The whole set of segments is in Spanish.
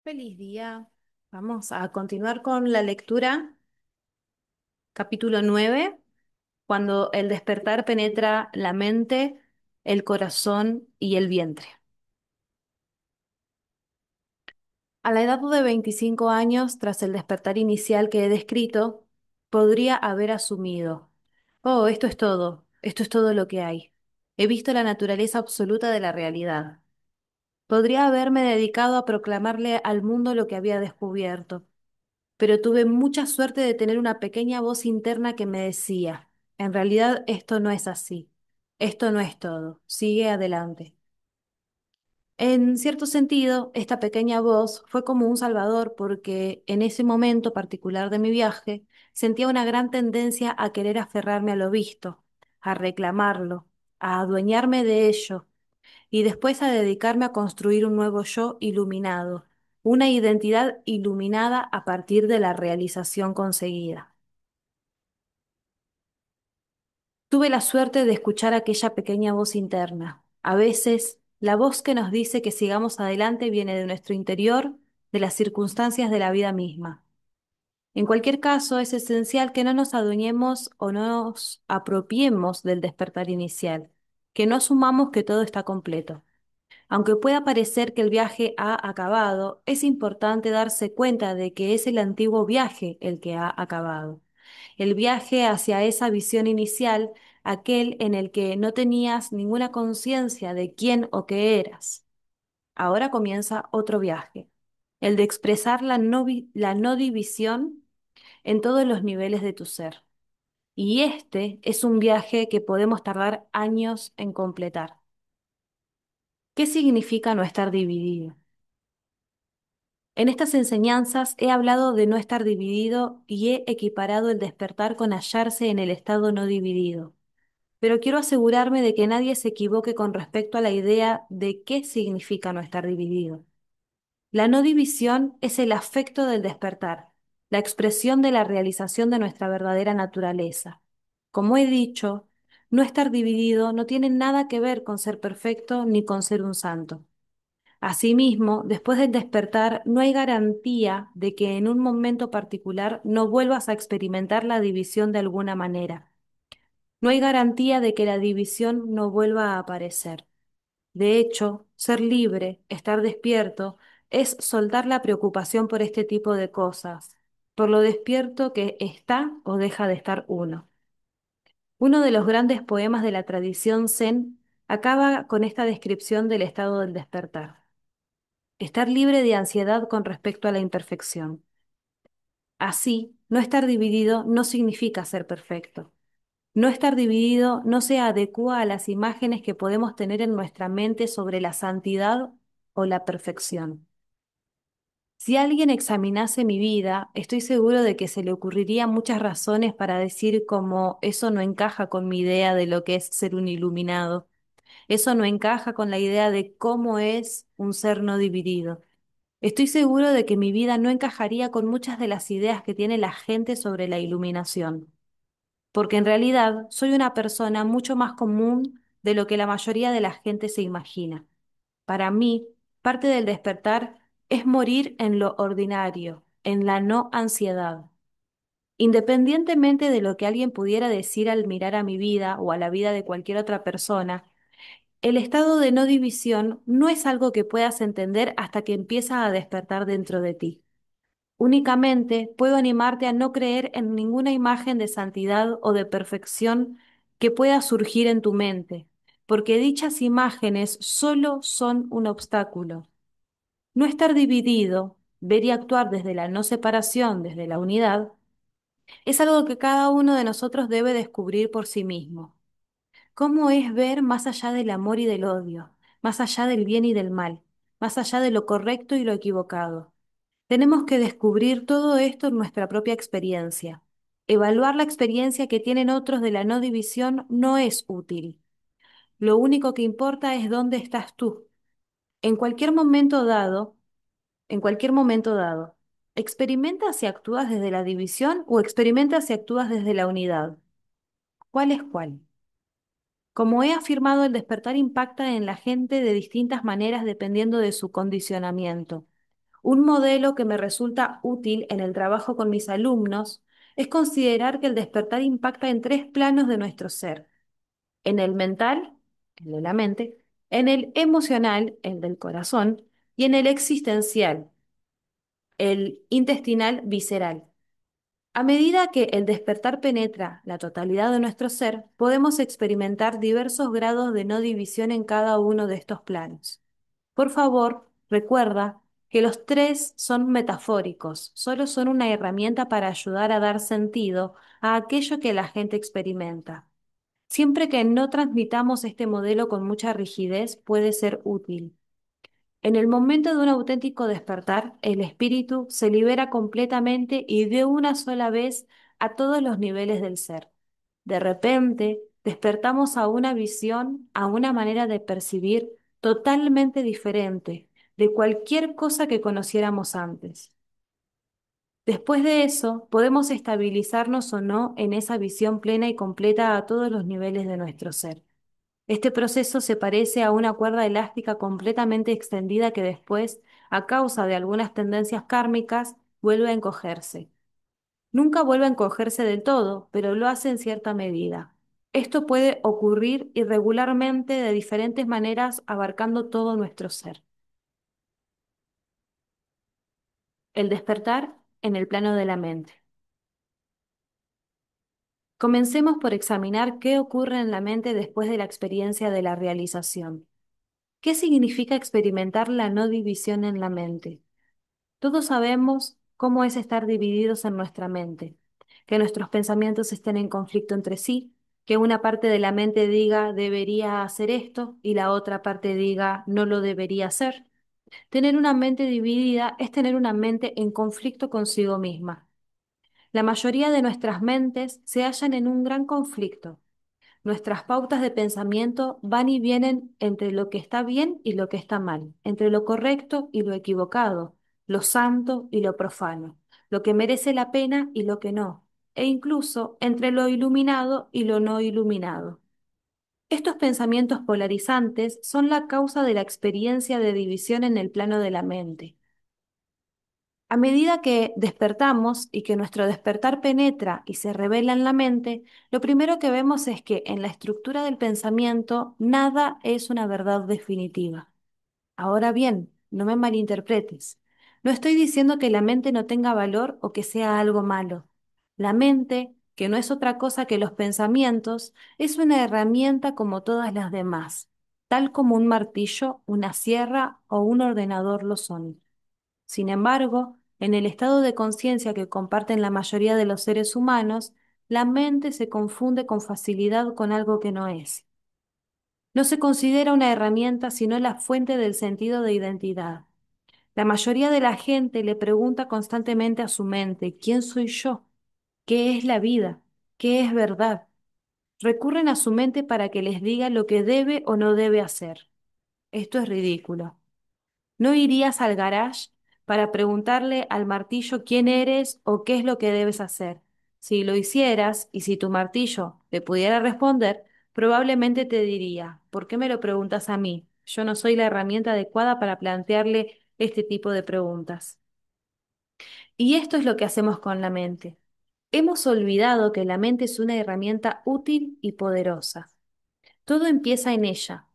Feliz día. Vamos a continuar con la lectura, capítulo 9, cuando el despertar penetra la mente, el corazón y el vientre. A la edad de 25 años, tras el despertar inicial que he descrito, podría haber asumido, oh, esto es todo lo que hay. He visto la naturaleza absoluta de la realidad. Podría haberme dedicado a proclamarle al mundo lo que había descubierto, pero tuve mucha suerte de tener una pequeña voz interna que me decía, en realidad esto no es así, esto no es todo, sigue adelante. En cierto sentido, esta pequeña voz fue como un salvador porque en ese momento particular de mi viaje sentía una gran tendencia a querer aferrarme a lo visto, a reclamarlo, a adueñarme de ello y después a dedicarme a construir un nuevo yo iluminado, una identidad iluminada a partir de la realización conseguida. Tuve la suerte de escuchar aquella pequeña voz interna. A veces, la voz que nos dice que sigamos adelante viene de nuestro interior, de las circunstancias de la vida misma. En cualquier caso, es esencial que no nos adueñemos o nos apropiemos del despertar inicial, que no asumamos que todo está completo. Aunque pueda parecer que el viaje ha acabado, es importante darse cuenta de que es el antiguo viaje el que ha acabado. El viaje hacia esa visión inicial, aquel en el que no tenías ninguna conciencia de quién o qué eras. Ahora comienza otro viaje, el de expresar la no división en todos los niveles de tu ser. Y este es un viaje que podemos tardar años en completar. ¿Qué significa no estar dividido? En estas enseñanzas he hablado de no estar dividido y he equiparado el despertar con hallarse en el estado no dividido. Pero quiero asegurarme de que nadie se equivoque con respecto a la idea de qué significa no estar dividido. La no división es el afecto del despertar, la expresión de la realización de nuestra verdadera naturaleza. Como he dicho, no estar dividido no tiene nada que ver con ser perfecto ni con ser un santo. Asimismo, después del despertar, no hay garantía de que en un momento particular no vuelvas a experimentar la división de alguna manera. No hay garantía de que la división no vuelva a aparecer. De hecho, ser libre, estar despierto, es soltar la preocupación por este tipo de cosas, por lo despierto que está o deja de estar uno. Uno de los grandes poemas de la tradición Zen acaba con esta descripción del estado del despertar. Estar libre de ansiedad con respecto a la imperfección. Así, no estar dividido no significa ser perfecto. No estar dividido no se adecúa a las imágenes que podemos tener en nuestra mente sobre la santidad o la perfección. Si alguien examinase mi vida, estoy seguro de que se le ocurrirían muchas razones para decir como eso no encaja con mi idea de lo que es ser un iluminado. Eso no encaja con la idea de cómo es un ser no dividido. Estoy seguro de que mi vida no encajaría con muchas de las ideas que tiene la gente sobre la iluminación, porque en realidad soy una persona mucho más común de lo que la mayoría de la gente se imagina. Para mí, parte del despertar es morir en lo ordinario, en la no ansiedad. Independientemente de lo que alguien pudiera decir al mirar a mi vida o a la vida de cualquier otra persona, el estado de no división no es algo que puedas entender hasta que empieza a despertar dentro de ti. Únicamente puedo animarte a no creer en ninguna imagen de santidad o de perfección que pueda surgir en tu mente, porque dichas imágenes solo son un obstáculo. No estar dividido, ver y actuar desde la no separación, desde la unidad, es algo que cada uno de nosotros debe descubrir por sí mismo. ¿Cómo es ver más allá del amor y del odio, más allá del bien y del mal, más allá de lo correcto y lo equivocado? Tenemos que descubrir todo esto en nuestra propia experiencia. Evaluar la experiencia que tienen otros de la no división no es útil. Lo único que importa es dónde estás tú. En cualquier momento dado, en cualquier momento dado, ¿experimenta si actúas desde la división o experimenta si actúas desde la unidad? ¿Cuál es cuál? Como he afirmado, el despertar impacta en la gente de distintas maneras dependiendo de su condicionamiento. Un modelo que me resulta útil en el trabajo con mis alumnos es considerar que el despertar impacta en tres planos de nuestro ser: en el mental, el de la mente, en el emocional, el del corazón, y en el existencial, el intestinal visceral. A medida que el despertar penetra la totalidad de nuestro ser, podemos experimentar diversos grados de no división en cada uno de estos planos. Por favor, recuerda que los tres son metafóricos, solo son una herramienta para ayudar a dar sentido a aquello que la gente experimenta. Siempre que no transmitamos este modelo con mucha rigidez, puede ser útil. En el momento de un auténtico despertar, el espíritu se libera completamente y de una sola vez a todos los niveles del ser. De repente, despertamos a una visión, a una manera de percibir totalmente diferente de cualquier cosa que conociéramos antes. Después de eso, podemos estabilizarnos o no en esa visión plena y completa a todos los niveles de nuestro ser. Este proceso se parece a una cuerda elástica completamente extendida que después, a causa de algunas tendencias kármicas, vuelve a encogerse. Nunca vuelve a encogerse del todo, pero lo hace en cierta medida. Esto puede ocurrir irregularmente de diferentes maneras, abarcando todo nuestro ser. El despertar en el plano de la mente. Comencemos por examinar qué ocurre en la mente después de la experiencia de la realización. ¿Qué significa experimentar la no división en la mente? Todos sabemos cómo es estar divididos en nuestra mente, que nuestros pensamientos estén en conflicto entre sí, que una parte de la mente diga debería hacer esto y la otra parte diga no lo debería hacer. Tener una mente dividida es tener una mente en conflicto consigo misma. La mayoría de nuestras mentes se hallan en un gran conflicto. Nuestras pautas de pensamiento van y vienen entre lo que está bien y lo que está mal, entre lo correcto y lo equivocado, lo santo y lo profano, lo que merece la pena y lo que no, e incluso entre lo iluminado y lo no iluminado. Estos pensamientos polarizantes son la causa de la experiencia de división en el plano de la mente. A medida que despertamos y que nuestro despertar penetra y se revela en la mente, lo primero que vemos es que en la estructura del pensamiento nada es una verdad definitiva. Ahora bien, no me malinterpretes. No estoy diciendo que la mente no tenga valor o que sea algo malo. La mente, que no es otra cosa que los pensamientos, es una herramienta como todas las demás, tal como un martillo, una sierra o un ordenador lo son. Sin embargo, en el estado de conciencia que comparten la mayoría de los seres humanos, la mente se confunde con facilidad con algo que no es. No se considera una herramienta sino la fuente del sentido de identidad. La mayoría de la gente le pregunta constantemente a su mente: ¿quién soy yo? ¿Qué es la vida? ¿Qué es verdad? Recurren a su mente para que les diga lo que debe o no debe hacer. Esto es ridículo. ¿No irías al garage para preguntarle al martillo quién eres o qué es lo que debes hacer? Si lo hicieras y si tu martillo te pudiera responder, probablemente te diría: ¿por qué me lo preguntas a mí? Yo no soy la herramienta adecuada para plantearle este tipo de preguntas. Y esto es lo que hacemos con la mente. Hemos olvidado que la mente es una herramienta útil y poderosa. Todo empieza en ella.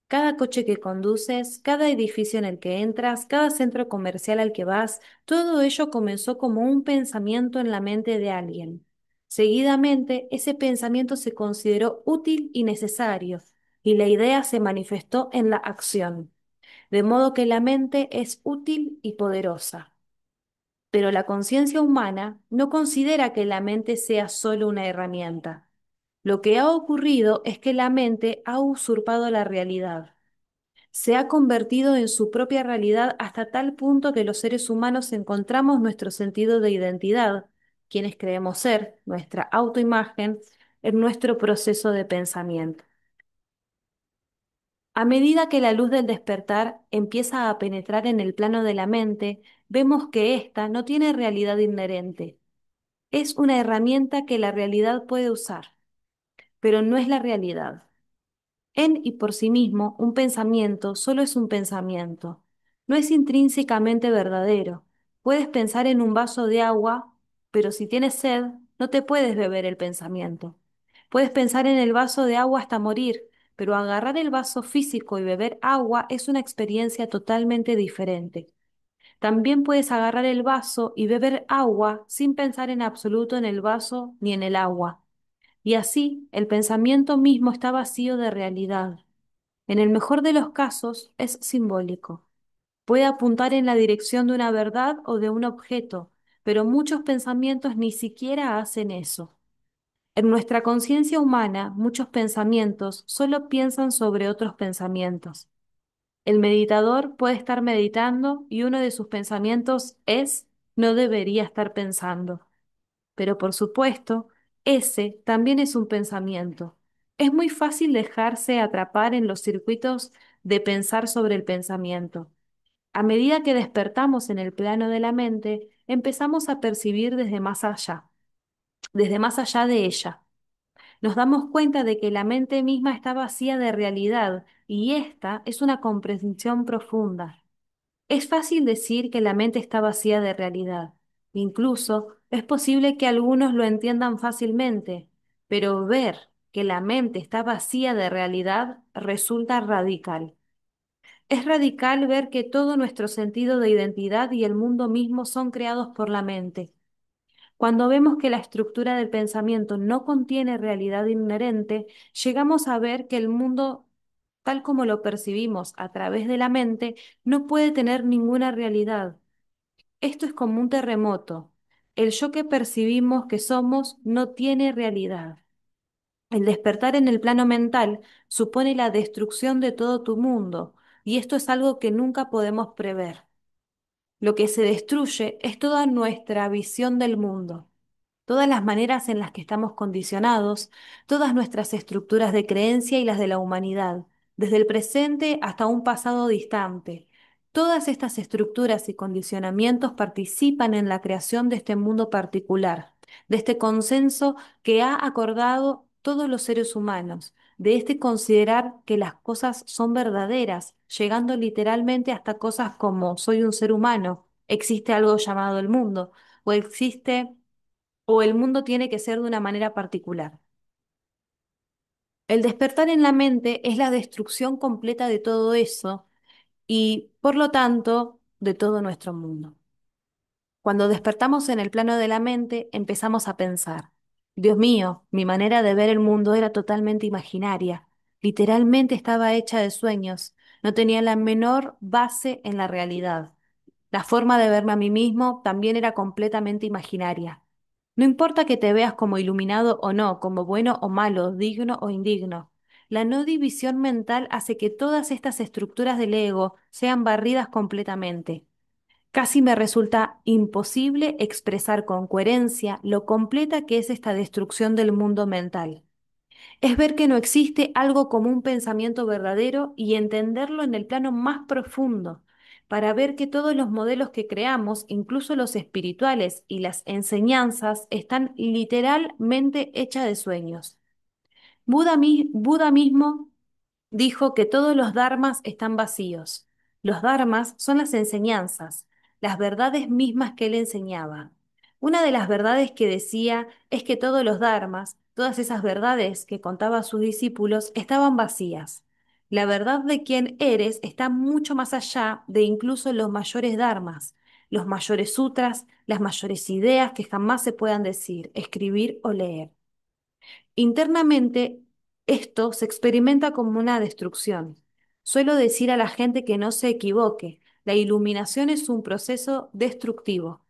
Cada coche que conduces, cada edificio en el que entras, cada centro comercial al que vas, todo ello comenzó como un pensamiento en la mente de alguien. Seguidamente, ese pensamiento se consideró útil y necesario, y la idea se manifestó en la acción. De modo que la mente es útil y poderosa. Pero la conciencia humana no considera que la mente sea solo una herramienta. Lo que ha ocurrido es que la mente ha usurpado la realidad. Se ha convertido en su propia realidad hasta tal punto que los seres humanos encontramos nuestro sentido de identidad, quienes creemos ser, nuestra autoimagen, en nuestro proceso de pensamiento. A medida que la luz del despertar empieza a penetrar en el plano de la mente, vemos que ésta no tiene realidad inherente. Es una herramienta que la realidad puede usar, pero no es la realidad. En y por sí mismo, un pensamiento solo es un pensamiento. no es intrínsecamente verdadero. Puedes pensar en un vaso de agua, pero si tienes sed, no te puedes beber el pensamiento. Puedes pensar en el vaso de agua hasta morir, pero agarrar el vaso físico y beber agua es una experiencia totalmente diferente. También puedes agarrar el vaso y beber agua sin pensar en absoluto en el vaso ni en el agua. Y así, el pensamiento mismo está vacío de realidad. En el mejor de los casos, es simbólico. Puede apuntar en la dirección de una verdad o de un objeto, pero muchos pensamientos ni siquiera hacen eso. En nuestra conciencia humana, muchos pensamientos solo piensan sobre otros pensamientos. El meditador puede estar meditando y uno de sus pensamientos es, no debería estar pensando. Pero por supuesto, ese también es un pensamiento. Es muy fácil dejarse atrapar en los circuitos de pensar sobre el pensamiento. A medida que despertamos en el plano de la mente, empezamos a percibir desde más allá de ella. Nos damos cuenta de que la mente misma está vacía de realidad y esta es una comprensión profunda. Es fácil decir que la mente está vacía de realidad. Incluso es posible que algunos lo entiendan fácilmente, pero ver que la mente está vacía de realidad resulta radical. Es radical ver que todo nuestro sentido de identidad y el mundo mismo son creados por la mente. Cuando vemos que la estructura del pensamiento no contiene realidad inherente, llegamos a ver que el mundo, tal como lo percibimos a través de la mente, no puede tener ninguna realidad. Esto es como un terremoto. El yo que percibimos que somos no tiene realidad. El despertar en el plano mental supone la destrucción de todo tu mundo, y esto es algo que nunca podemos prever. Lo que se destruye es toda nuestra visión del mundo, todas las maneras en las que estamos condicionados, todas nuestras estructuras de creencia y las de la humanidad, desde el presente hasta un pasado distante. Todas estas estructuras y condicionamientos participan en la creación de este mundo particular, de este consenso que ha acordado todos los seres humanos, de este considerar que las cosas son verdaderas, llegando literalmente hasta cosas como soy un ser humano, existe algo llamado el mundo, o existe o el mundo tiene que ser de una manera particular. El despertar en la mente es la destrucción completa de todo eso y, por lo tanto, de todo nuestro mundo. Cuando despertamos en el plano de la mente, empezamos a pensar, Dios mío, mi manera de ver el mundo era totalmente imaginaria, literalmente estaba hecha de sueños, no tenía la menor base en la realidad. La forma de verme a mí mismo también era completamente imaginaria. No importa que te veas como iluminado o no, como bueno o malo, digno o indigno. La no división mental hace que todas estas estructuras del ego sean barridas completamente. Casi me resulta imposible expresar con coherencia lo completa que es esta destrucción del mundo mental. Es ver que no existe algo como un pensamiento verdadero y entenderlo en el plano más profundo, para ver que todos los modelos que creamos, incluso los espirituales y las enseñanzas, están literalmente hechas de sueños. Buda mismo dijo que todos los dharmas están vacíos. Los dharmas son las enseñanzas, las verdades mismas que él enseñaba. Una de las verdades que decía es que todos los dharmas, todas esas verdades que contaba a sus discípulos, estaban vacías. La verdad de quién eres está mucho más allá de incluso los mayores dharmas, los mayores sutras, las mayores ideas que jamás se puedan decir, escribir o leer. Internamente, esto se experimenta como una destrucción. Suelo decir a la gente que no se equivoque, la iluminación es un proceso destructivo.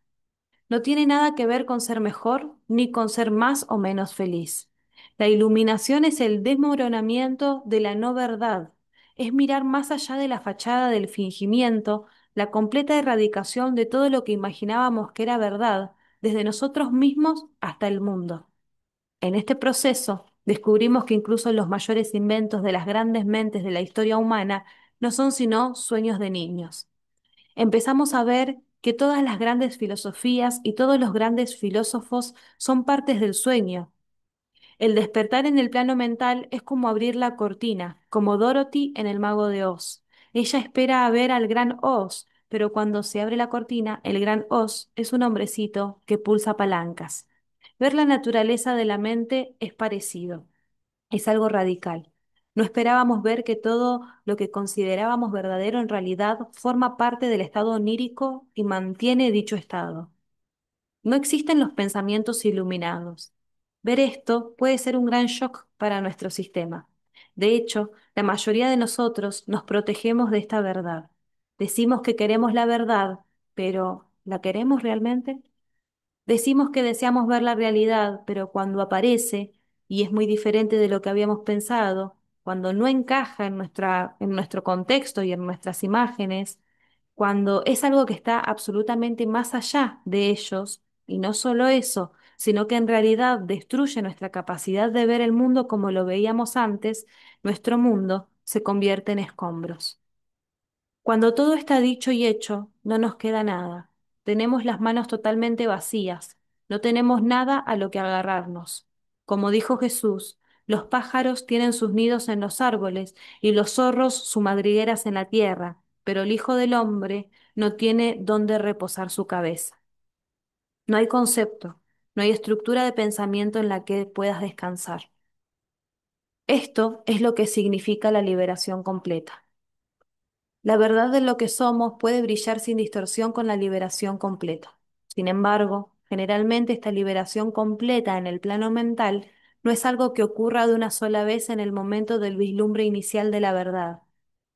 No tiene nada que ver con ser mejor ni con ser más o menos feliz. La iluminación es el desmoronamiento de la no verdad, es mirar más allá de la fachada del fingimiento, la completa erradicación de todo lo que imaginábamos que era verdad, desde nosotros mismos hasta el mundo. En este proceso, descubrimos que incluso los mayores inventos de las grandes mentes de la historia humana no son sino sueños de niños. Empezamos a ver que todas las grandes filosofías y todos los grandes filósofos son partes del sueño. El despertar en el plano mental es como abrir la cortina, como Dorothy en El Mago de Oz. Ella espera a ver al gran Oz, pero cuando se abre la cortina, el gran Oz es un hombrecito que pulsa palancas. Ver la naturaleza de la mente es parecido, es algo radical. No esperábamos ver que todo lo que considerábamos verdadero en realidad forma parte del estado onírico y mantiene dicho estado. No existen los pensamientos iluminados. Ver esto puede ser un gran shock para nuestro sistema. De hecho, la mayoría de nosotros nos protegemos de esta verdad. Decimos que queremos la verdad, pero ¿la queremos realmente? Decimos que deseamos ver la realidad, pero cuando aparece y es muy diferente de lo que habíamos pensado, cuando no encaja en en nuestro contexto y en nuestras imágenes, cuando es algo que está absolutamente más allá de ellos, y no solo eso, sino que en realidad destruye nuestra capacidad de ver el mundo como lo veíamos antes, nuestro mundo se convierte en escombros. Cuando todo está dicho y hecho, no nos queda nada. Tenemos las manos totalmente vacías, no tenemos nada a lo que agarrarnos. Como dijo Jesús, los pájaros tienen sus nidos en los árboles y los zorros sus madrigueras en la tierra, pero el Hijo del Hombre no tiene dónde reposar su cabeza. No hay concepto, no hay estructura de pensamiento en la que puedas descansar. Esto es lo que significa la liberación completa. La verdad de lo que somos puede brillar sin distorsión con la liberación completa. Sin embargo, generalmente esta liberación completa en el plano mental no es algo que ocurra de una sola vez en el momento del vislumbre inicial de la verdad.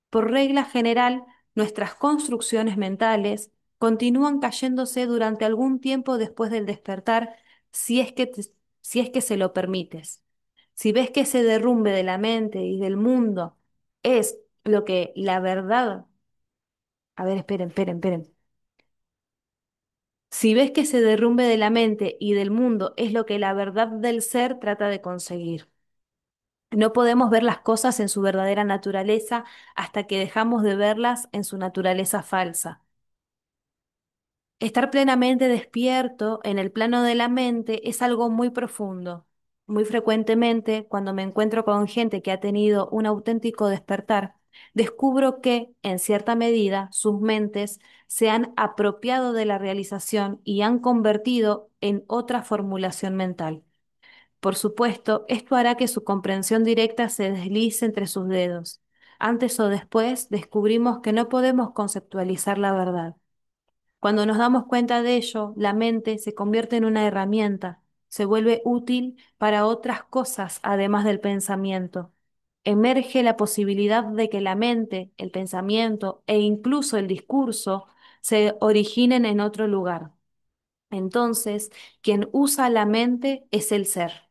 Por regla general, nuestras construcciones mentales continúan cayéndose durante algún tiempo después del despertar, si es que si es que se lo permites. Si ves que ese derrumbe de la mente y del mundo es lo que la verdad. A ver, esperen. Si ves que ese derrumbe de la mente y del mundo es lo que la verdad del ser trata de conseguir. No podemos ver las cosas en su verdadera naturaleza hasta que dejamos de verlas en su naturaleza falsa. Estar plenamente despierto en el plano de la mente es algo muy profundo. Muy frecuentemente, cuando me encuentro con gente que ha tenido un auténtico despertar, descubro que, en cierta medida, sus mentes se han apropiado de la realización y han convertido en otra formulación mental. Por supuesto, esto hará que su comprensión directa se deslice entre sus dedos. Antes o después, descubrimos que no podemos conceptualizar la verdad. Cuando nos damos cuenta de ello, la mente se convierte en una herramienta, se vuelve útil para otras cosas además del pensamiento. Emerge la posibilidad de que la mente, el pensamiento e incluso el discurso se originen en otro lugar. Entonces, quien usa la mente es el ser.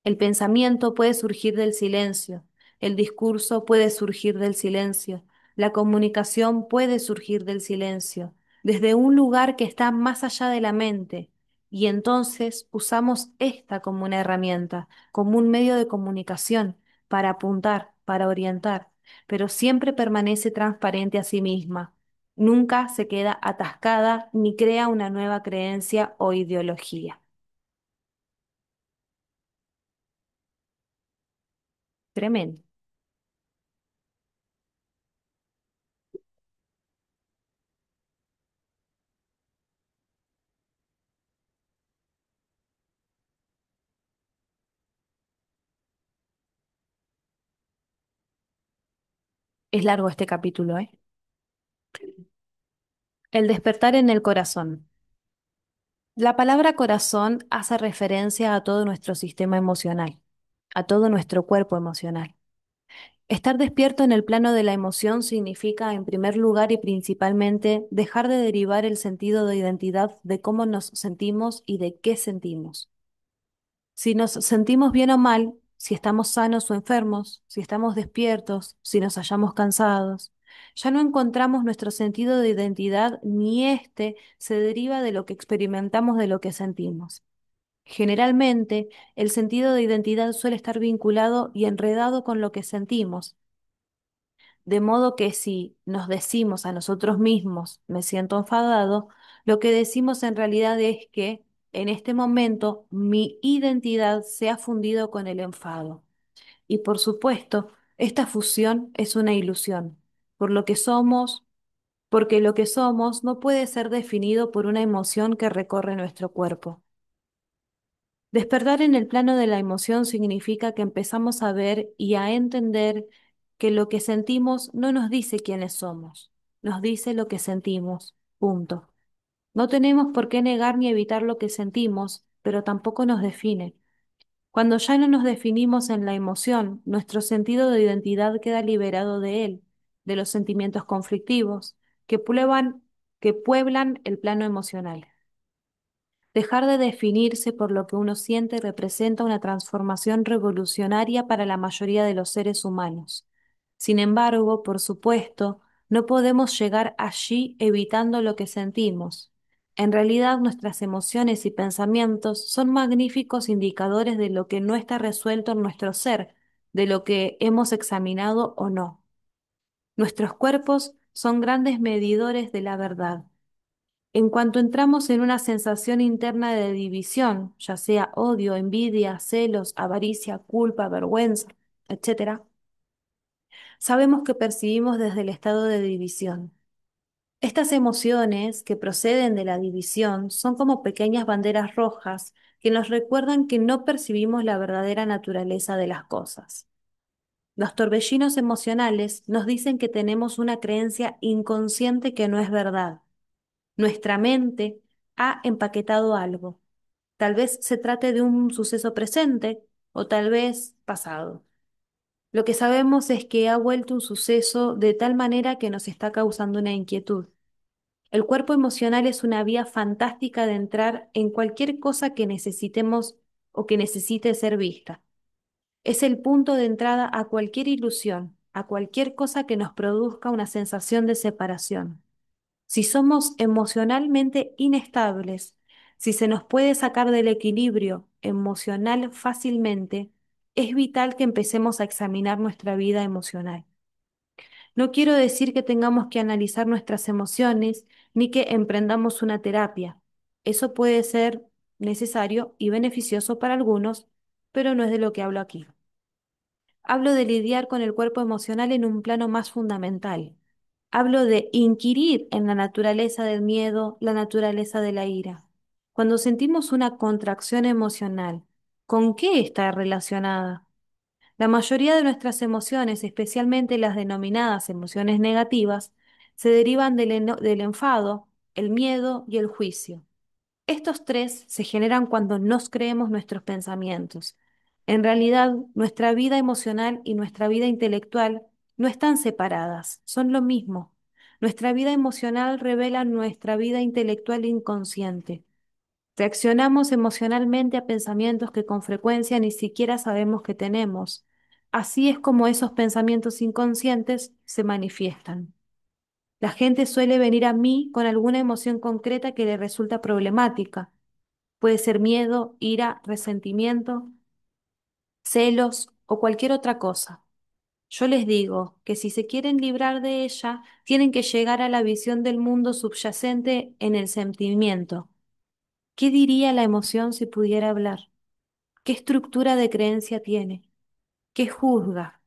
El pensamiento puede surgir del silencio, el discurso puede surgir del silencio, la comunicación puede surgir del silencio, desde un lugar que está más allá de la mente, y entonces usamos esta como una herramienta, como un medio de comunicación, para apuntar, para orientar, pero siempre permanece transparente a sí misma. Nunca se queda atascada ni crea una nueva creencia o ideología. Tremendo. Es largo este capítulo, ¿eh? El despertar en el corazón. La palabra corazón hace referencia a todo nuestro sistema emocional, a todo nuestro cuerpo emocional. Estar despierto en el plano de la emoción significa, en primer lugar y principalmente, dejar de derivar el sentido de identidad de cómo nos sentimos y de qué sentimos. Si nos sentimos bien o mal, si estamos sanos o enfermos, si estamos despiertos, si nos hallamos cansados, ya no encontramos nuestro sentido de identidad ni éste se deriva de lo que experimentamos de lo que sentimos. Generalmente, el sentido de identidad suele estar vinculado y enredado con lo que sentimos, de modo que si nos decimos a nosotros mismos, me siento enfadado, lo que decimos en realidad es que en este momento mi identidad se ha fundido con el enfado. Y por supuesto, esta fusión es una ilusión, por lo que somos, porque lo que somos no puede ser definido por una emoción que recorre nuestro cuerpo. Despertar en el plano de la emoción significa que empezamos a ver y a entender que lo que sentimos no nos dice quiénes somos, nos dice lo que sentimos, punto. No tenemos por qué negar ni evitar lo que sentimos, pero tampoco nos define. Cuando ya no nos definimos en la emoción, nuestro sentido de identidad queda liberado de él, de los sentimientos conflictivos que pueblan el plano emocional. Dejar de definirse por lo que uno siente representa una transformación revolucionaria para la mayoría de los seres humanos. Sin embargo, por supuesto, no podemos llegar allí evitando lo que sentimos. En realidad, nuestras emociones y pensamientos son magníficos indicadores de lo que no está resuelto en nuestro ser, de lo que hemos examinado o no. Nuestros cuerpos son grandes medidores de la verdad. En cuanto entramos en una sensación interna de división, ya sea odio, envidia, celos, avaricia, culpa, vergüenza, etc., sabemos que percibimos desde el estado de división. Estas emociones que proceden de la división son como pequeñas banderas rojas que nos recuerdan que no percibimos la verdadera naturaleza de las cosas. Los torbellinos emocionales nos dicen que tenemos una creencia inconsciente que no es verdad. Nuestra mente ha empaquetado algo. Tal vez se trate de un suceso presente o tal vez pasado. Lo que sabemos es que ha vuelto un suceso de tal manera que nos está causando una inquietud. El cuerpo emocional es una vía fantástica de entrar en cualquier cosa que necesitemos o que necesite ser vista. Es el punto de entrada a cualquier ilusión, a cualquier cosa que nos produzca una sensación de separación. Si somos emocionalmente inestables, si se nos puede sacar del equilibrio emocional fácilmente, es vital que empecemos a examinar nuestra vida emocional. No quiero decir que tengamos que analizar nuestras emociones ni que emprendamos una terapia. Eso puede ser necesario y beneficioso para algunos, pero no es de lo que hablo aquí. Hablo de lidiar con el cuerpo emocional en un plano más fundamental. Hablo de inquirir en la naturaleza del miedo, la naturaleza de la ira. Cuando sentimos una contracción emocional, ¿con qué está relacionada? La mayoría de nuestras emociones, especialmente las denominadas emociones negativas, se derivan del enfado, el miedo y el juicio. Estos tres se generan cuando nos creemos nuestros pensamientos. En realidad, nuestra vida emocional y nuestra vida intelectual no están separadas, son lo mismo. Nuestra vida emocional revela nuestra vida intelectual inconsciente. Reaccionamos emocionalmente a pensamientos que con frecuencia ni siquiera sabemos que tenemos. Así es como esos pensamientos inconscientes se manifiestan. La gente suele venir a mí con alguna emoción concreta que le resulta problemática. Puede ser miedo, ira, resentimiento, celos o cualquier otra cosa. Yo les digo que si se quieren librar de ella, tienen que llegar a la visión del mundo subyacente en el sentimiento. ¿Qué diría la emoción si pudiera hablar? ¿Qué estructura de creencia tiene? ¿Qué juzga?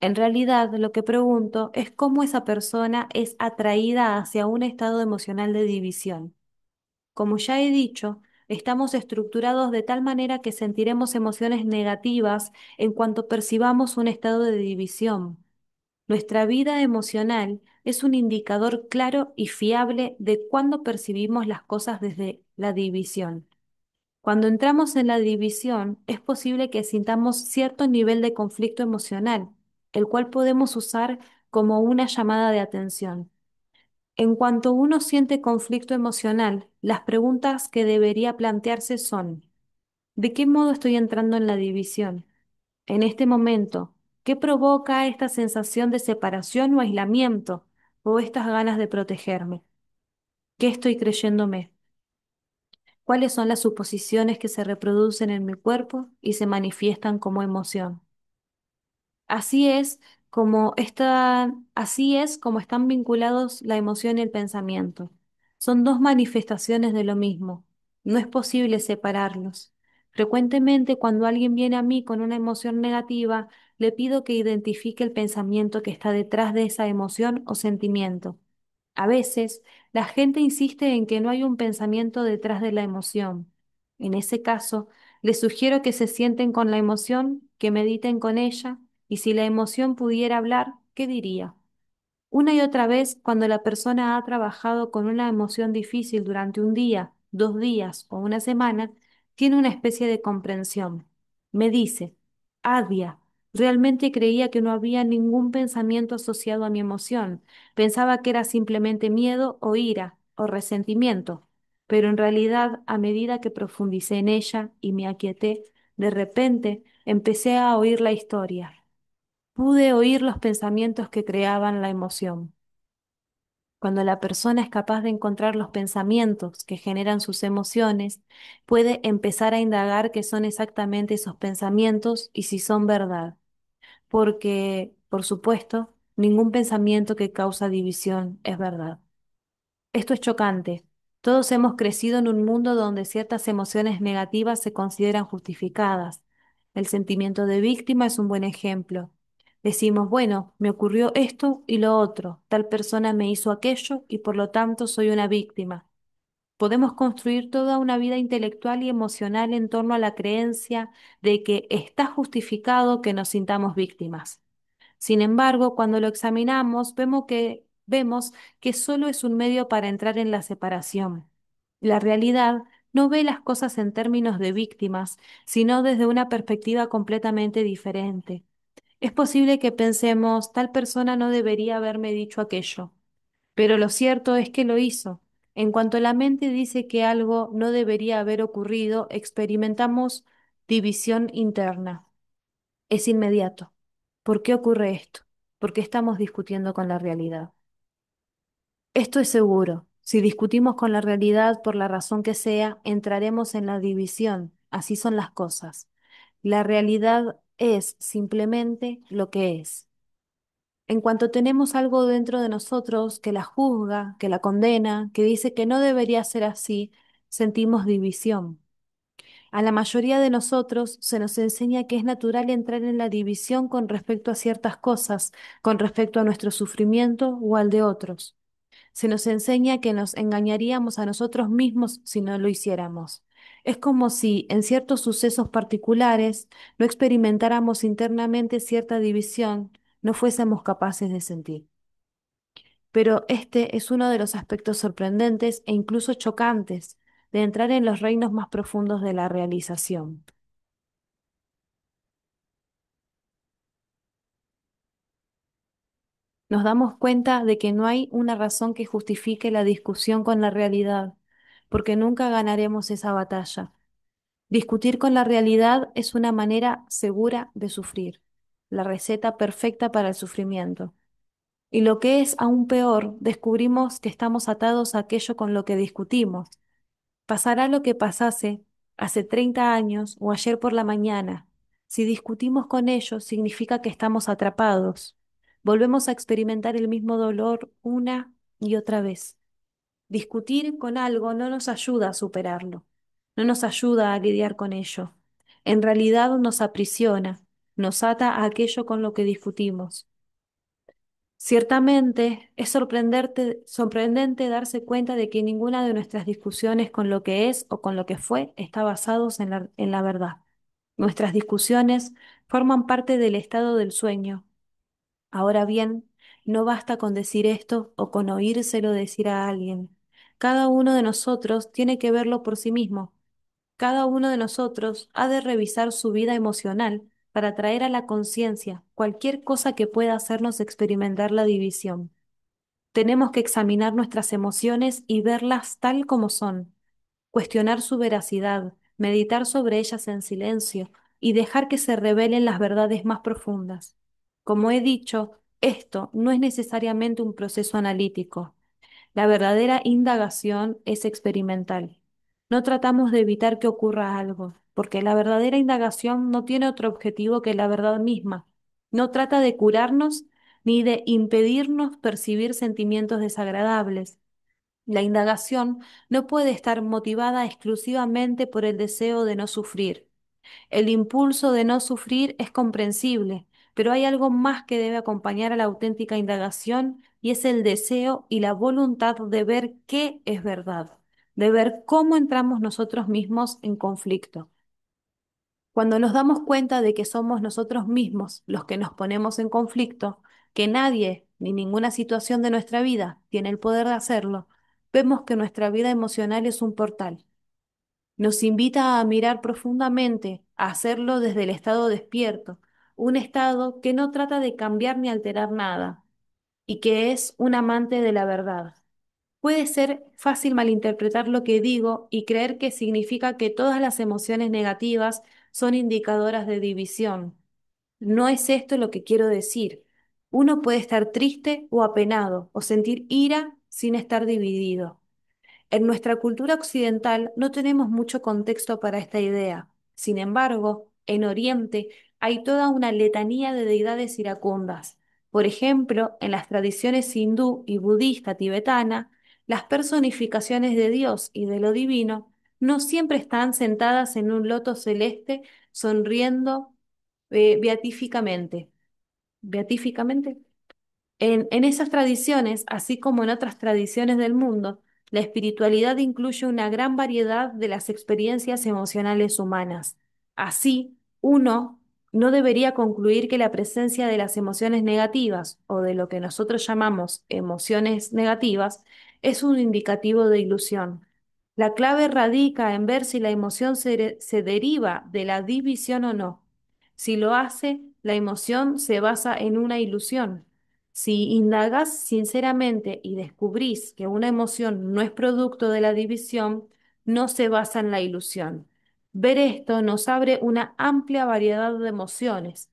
En realidad, lo que pregunto es cómo esa persona es atraída hacia un estado emocional de división. Como ya he dicho, estamos estructurados de tal manera que sentiremos emociones negativas en cuanto percibamos un estado de división. Nuestra vida emocional es un indicador claro y fiable de cuándo percibimos las cosas desde la división. Cuando entramos en la división, es posible que sintamos cierto nivel de conflicto emocional, el cual podemos usar como una llamada de atención. En cuanto uno siente conflicto emocional, las preguntas que debería plantearse son: ¿de qué modo estoy entrando en la división? En este momento, ¿qué provoca esta sensación de separación o aislamiento o estas ganas de protegerme? ¿Qué estoy creyéndome? ¿Cuáles son las suposiciones que se reproducen en mi cuerpo y se manifiestan como emoción? Así es así es como están vinculados la emoción y el pensamiento. Son dos manifestaciones de lo mismo. No es posible separarlos. Frecuentemente, cuando alguien viene a mí con una emoción negativa, le pido que identifique el pensamiento que está detrás de esa emoción o sentimiento. A veces, la gente insiste en que no hay un pensamiento detrás de la emoción. En ese caso, les sugiero que se sienten con la emoción, que mediten con ella, y si la emoción pudiera hablar, ¿qué diría? Una y otra vez, cuando la persona ha trabajado con una emoción difícil durante un día, 2 días o una semana, tiene una especie de comprensión. Me dice, Adia, realmente creía que no había ningún pensamiento asociado a mi emoción. Pensaba que era simplemente miedo o ira o resentimiento. Pero en realidad, a medida que profundicé en ella y me aquieté, de repente empecé a oír la historia. Pude oír los pensamientos que creaban la emoción. Cuando la persona es capaz de encontrar los pensamientos que generan sus emociones, puede empezar a indagar qué son exactamente esos pensamientos y si son verdad. Porque, por supuesto, ningún pensamiento que causa división es verdad. Esto es chocante. Todos hemos crecido en un mundo donde ciertas emociones negativas se consideran justificadas. El sentimiento de víctima es un buen ejemplo. Decimos, bueno, me ocurrió esto y lo otro, tal persona me hizo aquello y por lo tanto soy una víctima. Podemos construir toda una vida intelectual y emocional en torno a la creencia de que está justificado que nos sintamos víctimas. Sin embargo, cuando lo examinamos, vemos que solo es un medio para entrar en la separación. La realidad no ve las cosas en términos de víctimas, sino desde una perspectiva completamente diferente. Es posible que pensemos, tal persona no debería haberme dicho aquello, pero lo cierto es que lo hizo. En cuanto la mente dice que algo no debería haber ocurrido, experimentamos división interna. Es inmediato. ¿Por qué ocurre esto? ¿Por qué estamos discutiendo con la realidad? Esto es seguro. Si discutimos con la realidad por la razón que sea, entraremos en la división. Así son las cosas. La realidad es simplemente lo que es. En cuanto tenemos algo dentro de nosotros que la juzga, que la condena, que dice que no debería ser así, sentimos división. A la mayoría de nosotros se nos enseña que es natural entrar en la división con respecto a ciertas cosas, con respecto a nuestro sufrimiento o al de otros. Se nos enseña que nos engañaríamos a nosotros mismos si no lo hiciéramos. Es como si en ciertos sucesos particulares no experimentáramos internamente cierta división, no fuésemos capaces de sentir. Pero este es uno de los aspectos sorprendentes e incluso chocantes de entrar en los reinos más profundos de la realización. Nos damos cuenta de que no hay una razón que justifique la discusión con la realidad, porque nunca ganaremos esa batalla. Discutir con la realidad es una manera segura de sufrir, la receta perfecta para el sufrimiento. Y lo que es aún peor, descubrimos que estamos atados a aquello con lo que discutimos. Pasará lo que pasase hace 30 años o ayer por la mañana. Si discutimos con ellos, significa que estamos atrapados. Volvemos a experimentar el mismo dolor una y otra vez. Discutir con algo no nos ayuda a superarlo, no nos ayuda a lidiar con ello. En realidad nos aprisiona, nos ata a aquello con lo que discutimos. Ciertamente es sorprendente darse cuenta de que ninguna de nuestras discusiones con lo que es o con lo que fue está basados en la verdad. Nuestras discusiones forman parte del estado del sueño. Ahora bien, no basta con decir esto o con oírselo decir a alguien. Cada uno de nosotros tiene que verlo por sí mismo. Cada uno de nosotros ha de revisar su vida emocional para traer a la conciencia cualquier cosa que pueda hacernos experimentar la división. Tenemos que examinar nuestras emociones y verlas tal como son, cuestionar su veracidad, meditar sobre ellas en silencio y dejar que se revelen las verdades más profundas. Como he dicho, esto no es necesariamente un proceso analítico. La verdadera indagación es experimental. No tratamos de evitar que ocurra algo, porque la verdadera indagación no tiene otro objetivo que la verdad misma. No trata de curarnos ni de impedirnos percibir sentimientos desagradables. La indagación no puede estar motivada exclusivamente por el deseo de no sufrir. El impulso de no sufrir es comprensible, pero hay algo más que debe acompañar a la auténtica indagación y es el deseo y la voluntad de ver qué es verdad, de ver cómo entramos nosotros mismos en conflicto. Cuando nos damos cuenta de que somos nosotros mismos los que nos ponemos en conflicto, que nadie ni ninguna situación de nuestra vida tiene el poder de hacerlo, vemos que nuestra vida emocional es un portal. Nos invita a mirar profundamente, a hacerlo desde el estado despierto, un estado que no trata de cambiar ni alterar nada, y que es un amante de la verdad. Puede ser fácil malinterpretar lo que digo y creer que significa que todas las emociones negativas son indicadoras de división. No es esto lo que quiero decir. Uno puede estar triste o apenado o sentir ira sin estar dividido. En nuestra cultura occidental no tenemos mucho contexto para esta idea. Sin embargo, en Oriente hay toda una letanía de deidades iracundas. Por ejemplo, en las tradiciones hindú y budista tibetana, las personificaciones de Dios y de lo divino no siempre están sentadas en un loto celeste sonriendo beatíficamente. ¿Beatíficamente? En esas tradiciones, así como en otras tradiciones del mundo, la espiritualidad incluye una gran variedad de las experiencias emocionales humanas. Así, uno no debería concluir que la presencia de las emociones negativas o de lo que nosotros llamamos emociones negativas es un indicativo de ilusión. La clave radica en ver si la emoción se deriva de la división o no. Si lo hace, la emoción se basa en una ilusión. Si indagás sinceramente y descubrís que una emoción no es producto de la división, no se basa en la ilusión. Ver esto nos abre una amplia variedad de emociones.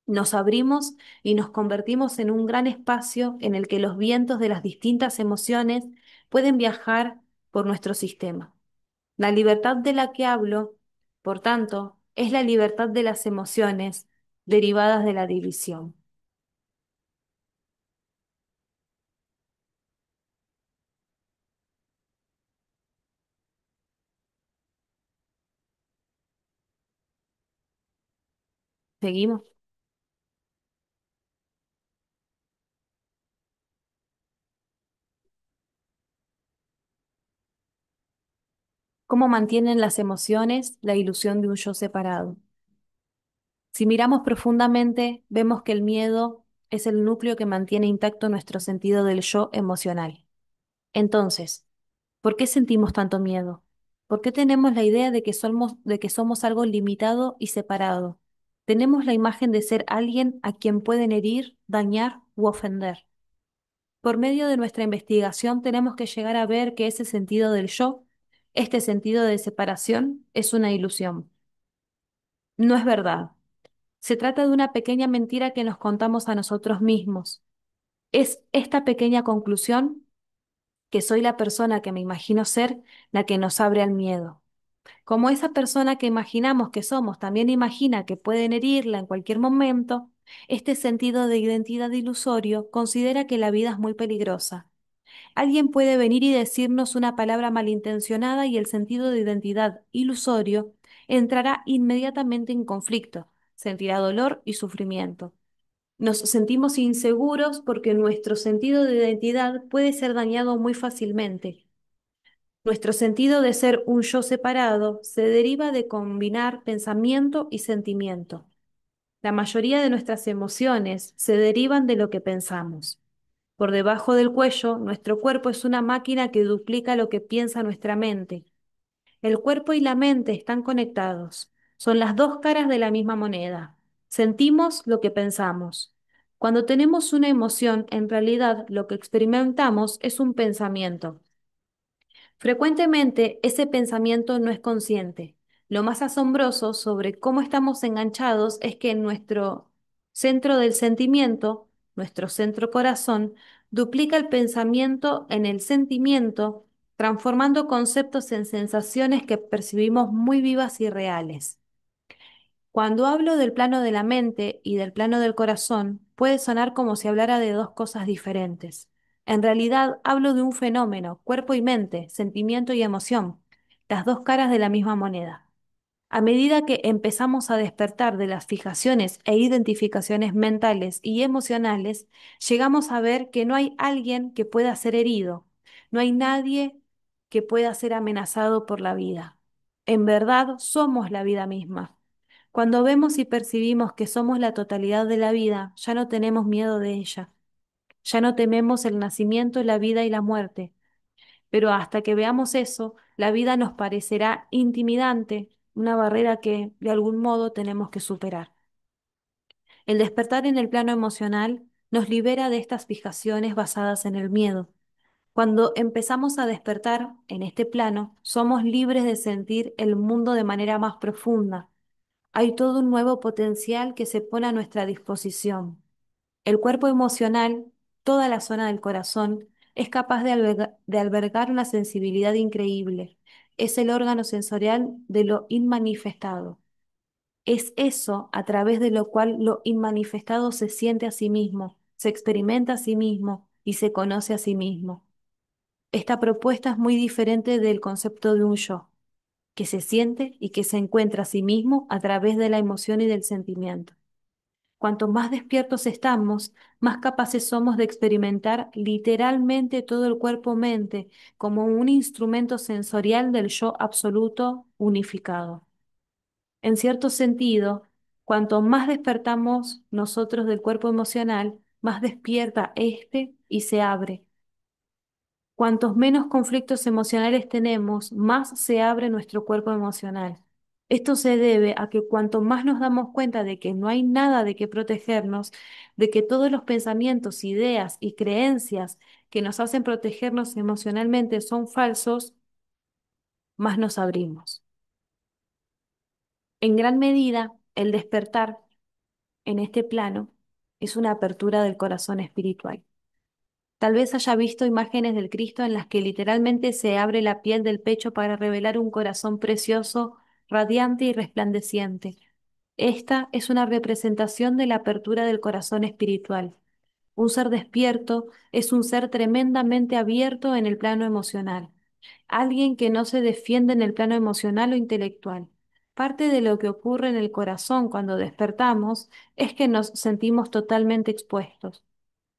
Nos abrimos y nos convertimos en un gran espacio en el que los vientos de las distintas emociones pueden viajar por nuestro sistema. La libertad de la que hablo, por tanto, es la libertad de las emociones derivadas de la división. ¿Seguimos? ¿Cómo mantienen las emociones la ilusión de un yo separado? Si miramos profundamente, vemos que el miedo es el núcleo que mantiene intacto nuestro sentido del yo emocional. Entonces, ¿por qué sentimos tanto miedo? ¿Por qué tenemos la idea de que somos algo limitado y separado? Tenemos la imagen de ser alguien a quien pueden herir, dañar u ofender. Por medio de nuestra investigación tenemos que llegar a ver que ese sentido del yo, este sentido de separación, es una ilusión. No es verdad. Se trata de una pequeña mentira que nos contamos a nosotros mismos. Es esta pequeña conclusión, que soy la persona que me imagino ser, la que nos abre al miedo. Como esa persona que imaginamos que somos también imagina que pueden herirla en cualquier momento, este sentido de identidad ilusorio considera que la vida es muy peligrosa. Alguien puede venir y decirnos una palabra malintencionada y el sentido de identidad ilusorio entrará inmediatamente en conflicto, sentirá dolor y sufrimiento. Nos sentimos inseguros porque nuestro sentido de identidad puede ser dañado muy fácilmente. Nuestro sentido de ser un yo separado se deriva de combinar pensamiento y sentimiento. La mayoría de nuestras emociones se derivan de lo que pensamos. Por debajo del cuello, nuestro cuerpo es una máquina que duplica lo que piensa nuestra mente. El cuerpo y la mente están conectados. Son las dos caras de la misma moneda. Sentimos lo que pensamos. Cuando tenemos una emoción, en realidad lo que experimentamos es un pensamiento. Frecuentemente ese pensamiento no es consciente. Lo más asombroso sobre cómo estamos enganchados es que en nuestro centro del sentimiento, nuestro centro corazón, duplica el pensamiento en el sentimiento, transformando conceptos en sensaciones que percibimos muy vivas y reales. Cuando hablo del plano de la mente y del plano del corazón, puede sonar como si hablara de dos cosas diferentes. En realidad hablo de un fenómeno, cuerpo y mente, sentimiento y emoción, las dos caras de la misma moneda. A medida que empezamos a despertar de las fijaciones e identificaciones mentales y emocionales, llegamos a ver que no hay alguien que pueda ser herido, no hay nadie que pueda ser amenazado por la vida. En verdad, somos la vida misma. Cuando vemos y percibimos que somos la totalidad de la vida, ya no tenemos miedo de ella, ya no tememos el nacimiento, la vida y la muerte, pero hasta que veamos eso, la vida nos parecerá intimidante, una barrera que de algún modo tenemos que superar. El despertar en el plano emocional nos libera de estas fijaciones basadas en el miedo. Cuando empezamos a despertar en este plano, somos libres de sentir el mundo de manera más profunda. Hay todo un nuevo potencial que se pone a nuestra disposición. El cuerpo emocional, toda la zona del corazón, es capaz de albergar una sensibilidad increíble. Es el órgano sensorial de lo inmanifestado. Es eso a través de lo cual lo inmanifestado se siente a sí mismo, se experimenta a sí mismo y se conoce a sí mismo. Esta propuesta es muy diferente del concepto de un yo, que se siente y que se encuentra a sí mismo a través de la emoción y del sentimiento. Cuanto más despiertos estamos, más capaces somos de experimentar literalmente todo el cuerpo-mente como un instrumento sensorial del yo absoluto unificado. En cierto sentido, cuanto más despertamos nosotros del cuerpo emocional, más despierta éste y se abre. Cuantos menos conflictos emocionales tenemos, más se abre nuestro cuerpo emocional. Esto se debe a que cuanto más nos damos cuenta de que no hay nada de qué protegernos, de que todos los pensamientos, ideas y creencias que nos hacen protegernos emocionalmente son falsos, más nos abrimos. En gran medida, el despertar en este plano es una apertura del corazón espiritual. Tal vez haya visto imágenes del Cristo en las que literalmente se abre la piel del pecho para revelar un corazón precioso, radiante y resplandeciente. Esta es una representación de la apertura del corazón espiritual. Un ser despierto es un ser tremendamente abierto en el plano emocional, alguien que no se defiende en el plano emocional o intelectual. Parte de lo que ocurre en el corazón cuando despertamos es que nos sentimos totalmente expuestos.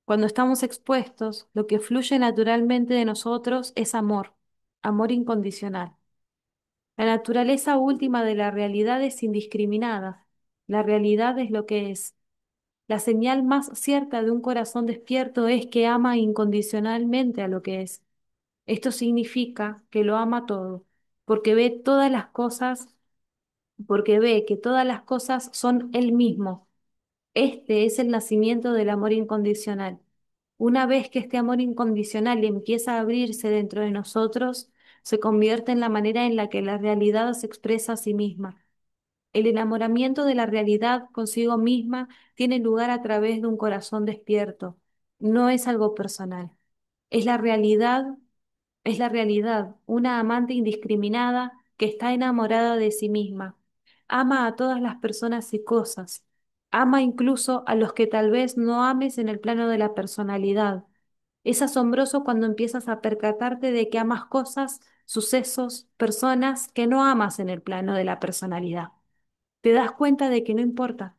Cuando estamos expuestos, lo que fluye naturalmente de nosotros es amor, amor incondicional. La naturaleza última de la realidad es indiscriminada. La realidad es lo que es. La señal más cierta de un corazón despierto es que ama incondicionalmente a lo que es. Esto significa que lo ama todo, porque ve todas las cosas, porque ve que todas las cosas son Él mismo. Este es el nacimiento del amor incondicional. Una vez que este amor incondicional empieza a abrirse dentro de nosotros, se convierte en la manera en la que la realidad se expresa a sí misma. El enamoramiento de la realidad consigo misma tiene lugar a través de un corazón despierto. No es algo personal. Es la realidad, es la realidad, una amante indiscriminada que está enamorada de sí misma. Ama a todas las personas y cosas. Ama incluso a los que tal vez no ames en el plano de la personalidad. Es asombroso cuando empiezas a percatarte de que amas cosas, sucesos, personas que no amas en el plano de la personalidad. Te das cuenta de que no importa.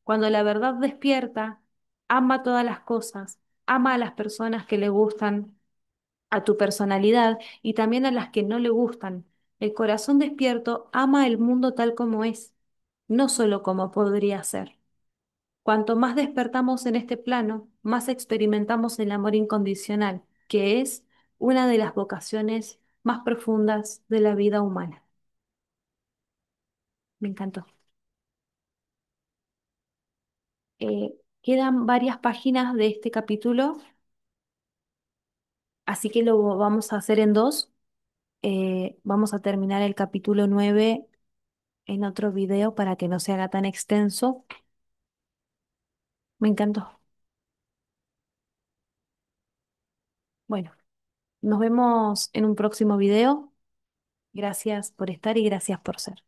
Cuando la verdad despierta, ama todas las cosas, ama a las personas que le gustan a tu personalidad y también a las que no le gustan. El corazón despierto ama el mundo tal como es, no solo como podría ser. Cuanto más despertamos en este plano, más experimentamos el amor incondicional, que es una de las vocaciones más profundas de la vida humana. Me encantó. Quedan varias páginas de este capítulo, así que lo vamos a hacer en dos. Vamos a terminar el capítulo 9 en otro video para que no se haga tan extenso. Me encantó. Bueno, nos vemos en un próximo video. Gracias por estar y gracias por ser.